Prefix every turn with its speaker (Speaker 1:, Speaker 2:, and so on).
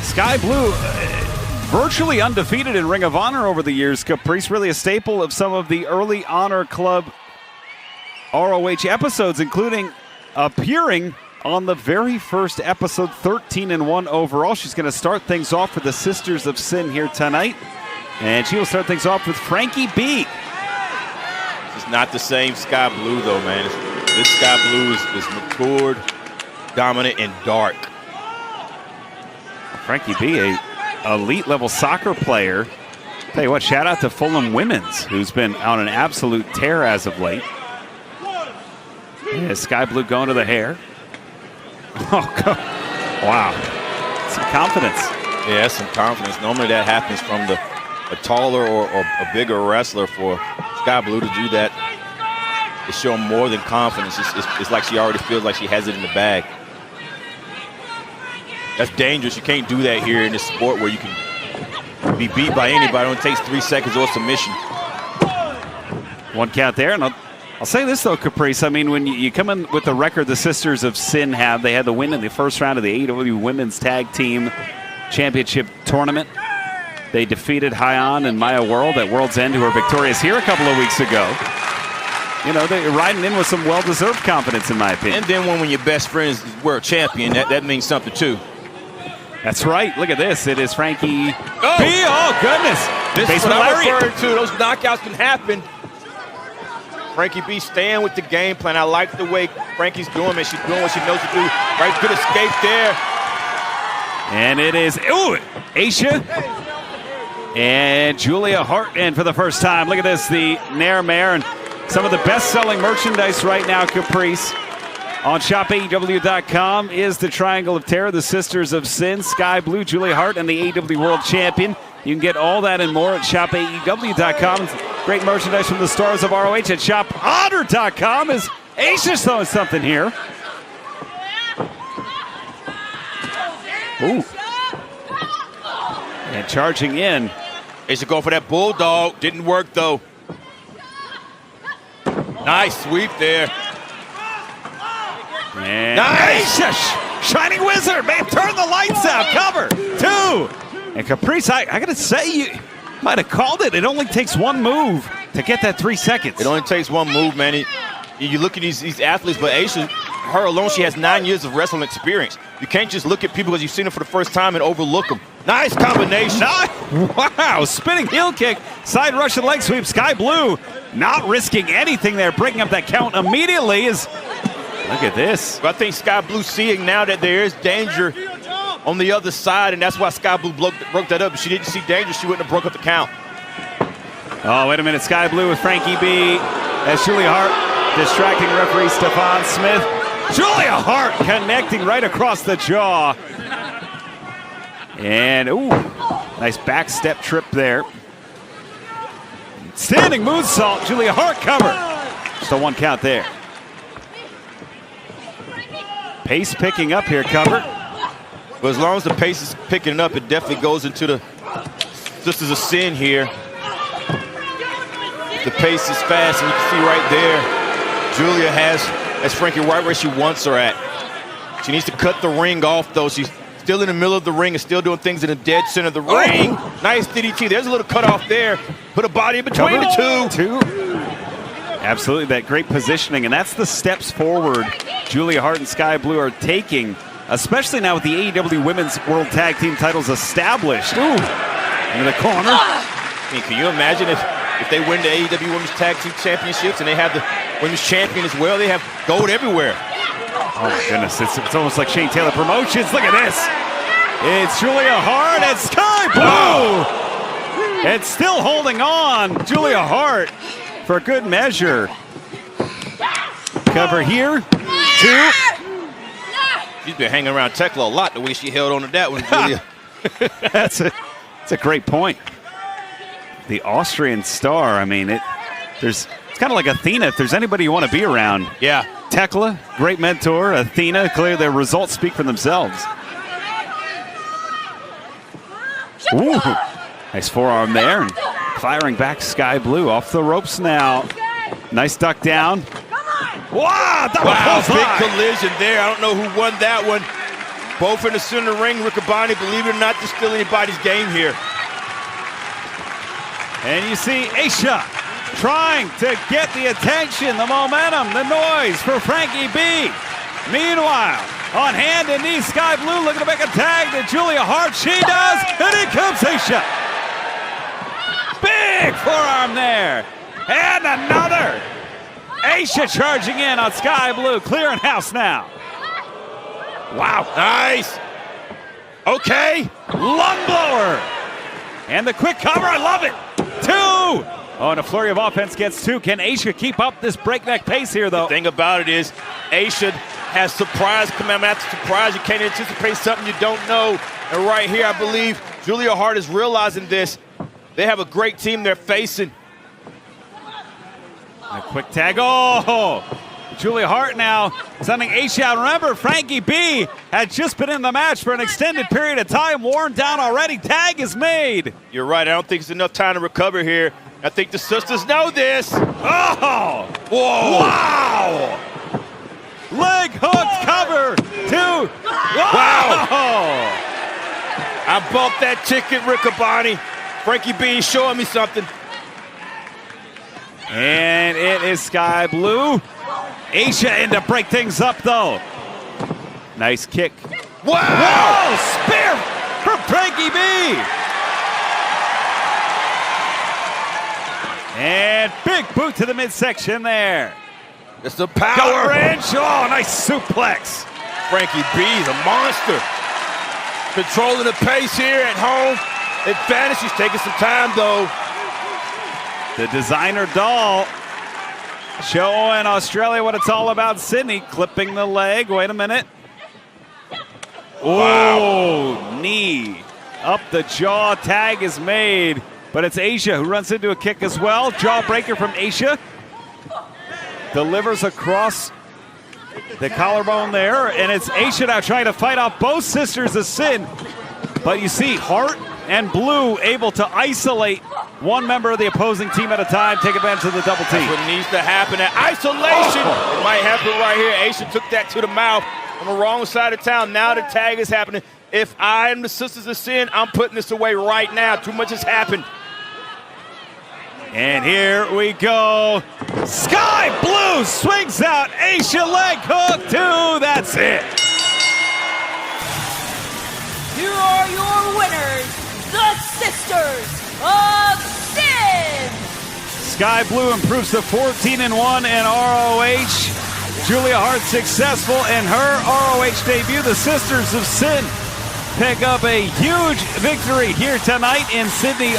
Speaker 1: Sky Blue, virtually undefeated in Ring of Honor over the years. Caprice, really a staple of some of the early Honor Club ROH episodes, including appearing on the very first episode, 13-1 overall. She's going to start things off for the Sisters of Sin here tonight. And she will start things off with Frankie B.
Speaker 2: It's not the same Sky Blue, though, man. This Sky Blue is matured, dominant, and dark.
Speaker 1: Frankie B, a elite-level soccer player. Tell you what, shout out to Fulham Women's, who's been on an absolute tear as of late. Yeah, Sky Blue going to the hair. Oh, wow. Some confidence.
Speaker 2: Yeah, some confidence. Normally that happens from a taller or a bigger wrestler. For Sky Blue to do that, to show more than confidence. It's like she already feels like she has it in the bag. That's dangerous. You can't do that here in this sport where you can be beat by anybody. It only takes 3 seconds or submission.
Speaker 1: One count there, and I'll say this, though, Caprice. I mean, when you come in with the record the Sisters of Sin have, they had the win in the first round of the AEW Women's Tag Team Championship Tournament. They defeated Hyon and Maya World at World's End, who were victorious here a couple of weeks ago. You know, they're riding in with some well-deserved confidence, in my opinion.
Speaker 2: And then when your best friend is world champion, that means something, too.
Speaker 1: That's right. Look at this. It is Frankie B. Oh, goodness.
Speaker 2: This is what I'm referring to. Those knockouts can happen. Frankie B staying with the game plan. I like the way Frankie's doing it. She's doing what she knows to do. Right, good escape there.
Speaker 1: And it is, Ayesha and Julia Hart in for the first time. Look at this, the Nair Mare, and some of the best-selling merchandise right now, Caprice. On ShopAEW.com is the Triangle of Terror, the Sisters of Sin, Sky Blue, Julia Hart, and the AEW World Champion. You can get all that and more at ShopAEW.com. Great merchandise from the stars of ROH at ShopHonor.com. Is Ayesha throwing something here? Ooh. And charging in.
Speaker 2: Ayesha going for that bulldog. Didn't work, though. Nice sweep there.
Speaker 1: And
Speaker 2: nice!
Speaker 1: Ayesha, Shining Wizard, man, turn the lights out. Cover, 2. And Caprice, I got to say, you might have called it. It only takes one move to get that 3 seconds.
Speaker 2: It only takes one move, man. You look at these athletes, but Ayesha, her alone, she has 9 years of wrestling experience. You can't just look at people because you've seen them for the first time and overlook them. Nice combination.
Speaker 1: Wow, spinning heel kick, side Russian leg sweep. Sky Blue not risking anything there, breaking up that count immediately. Look at this.
Speaker 2: But I think Sky Blue seeing now that there is danger on the other side, and that's why Sky Blue broke that up. If she didn't see danger, she wouldn't have broke up the count.
Speaker 1: Oh, wait a minute. Sky Blue with Frankie B. As Julia Hart distracting referee Stefan Smith. Julia Hart connecting right across the jaw. And, nice back step trip there. Standing moonsault. Julia Hart cover. Just a 1 count there. Pace picking up here, cover.
Speaker 2: But as long as the pace is picking up, it definitely goes into the Sisters of Sin here. The pace is fast, and you can see right there, Julia has Frankie right where she wants her at. She needs to cut the ring off, though. She's still in the middle of the ring and still doing things in the dead center of the ring. Nice DDT. There's a little cutoff there. Put a body in between the two.
Speaker 1: Absolutely, that great positioning, and that's the steps forward Julia Hart and Sky Blue are taking, especially now with the AEW Women's World Tag Team titles established. Into the corner.
Speaker 2: I mean, can you imagine if they win the AEW Women's Tag Team Championships and they have the Women's Champion as well? They have gold everywhere.
Speaker 1: Oh, my goodness. It's almost like Shane Taylor Promotions. Look at this. It's Julia Hart and Sky Blue. And still holding on. Julia Hart for good measure. Cover here. 2.
Speaker 2: She's been hanging around Tekla a lot the way she held on to that one, Julia.
Speaker 1: That's a great point. The Austrian star, I mean, it's kind of like Athena if there's anybody you want to be around.
Speaker 2: Yeah.
Speaker 1: Tekla, great mentor. Athena, clearly their results speak for themselves. Ooh, nice forearm there. And firing back Sky Blue off the ropes now. Nice duck down. Wow,
Speaker 2: big collision there. I don't know who won that one. Both in the center ring. Riccaboni, believe it or not, just steal anybody's game here.
Speaker 1: And you see Ayesha trying to get the attention, the momentum, the noise for Frankie B. Meanwhile, on hand and knee, Sky Blue looking to make a tag to Julia Hart. She does, and in comes Ayesha. Big forearm there. And another. Ayesha charging in on Sky Blue, clearing house now.
Speaker 2: Wow, nice. Okay.
Speaker 1: Lung blower. And the quick cover, I love it. 2. Oh, and a flurry of offense gets 2. Can Ayesha keep up this breakneck pace here, though?
Speaker 2: The thing about it is, Ayesha has surprise coming after surprise. You can't anticipate something you don't know. And right here, I believe Julia Hart is realizing this. They have a great team they're facing.
Speaker 1: A quick tag. Oh, Julia Hart now sending Ayesha out. Remember, Frankie B had just been in the match for an extended period of time, worn down already. Tag is made.
Speaker 2: You're right. I don't think it's enough time to recover here. I think the sisters know this.
Speaker 1: Oh,
Speaker 2: whoa.
Speaker 1: Wow. Leg hook cover. 2.
Speaker 2: Wow. I bought that ticket, Riccaboni. Frankie B showing me something.
Speaker 1: And it is Sky Blue. Ayesha in to break things up, though. Nice kick.
Speaker 2: Wow!
Speaker 1: Whoa! Spear from Frankie B. And big boot to the midsection there.
Speaker 2: It's the power.
Speaker 1: Gut wrench. Oh, nice suplex.
Speaker 2: Frankie B is a monster. Controlling the pace here at home. Advantage. She's taking some time, though.
Speaker 1: The designer doll showing Australia what it's all about. Sydney clipping the leg. Wait a minute. Oh, wow. Knee up the jaw. Tag is made, but it's Ayesha who runs into a kick as well. Jawbreaker from Ayesha. Delivers across the collarbone there, and it's Ayesha now trying to fight off both Sisters of Sin. But you see Hart and Blue able to isolate one member of the opposing team at a time, take advantage of the double team.
Speaker 2: That's what needs to happen. That isolation It might happen right here. Ayesha took that to the mouth on the wrong side of town. Now the tag is happening. If I am the Sisters of Sin, I'm putting this away right now. Too much has happened.
Speaker 1: And here we go. Sky Blue swings out. Ayesha leg hook, 2. That's it.
Speaker 3: Here are your winners, the Sisters of Sin.
Speaker 1: Sky Blue improves to 14-1 in ROH. Julia Hart successful in her ROH debut. The Sisters of Sin pick up a huge victory here tonight in Sydney.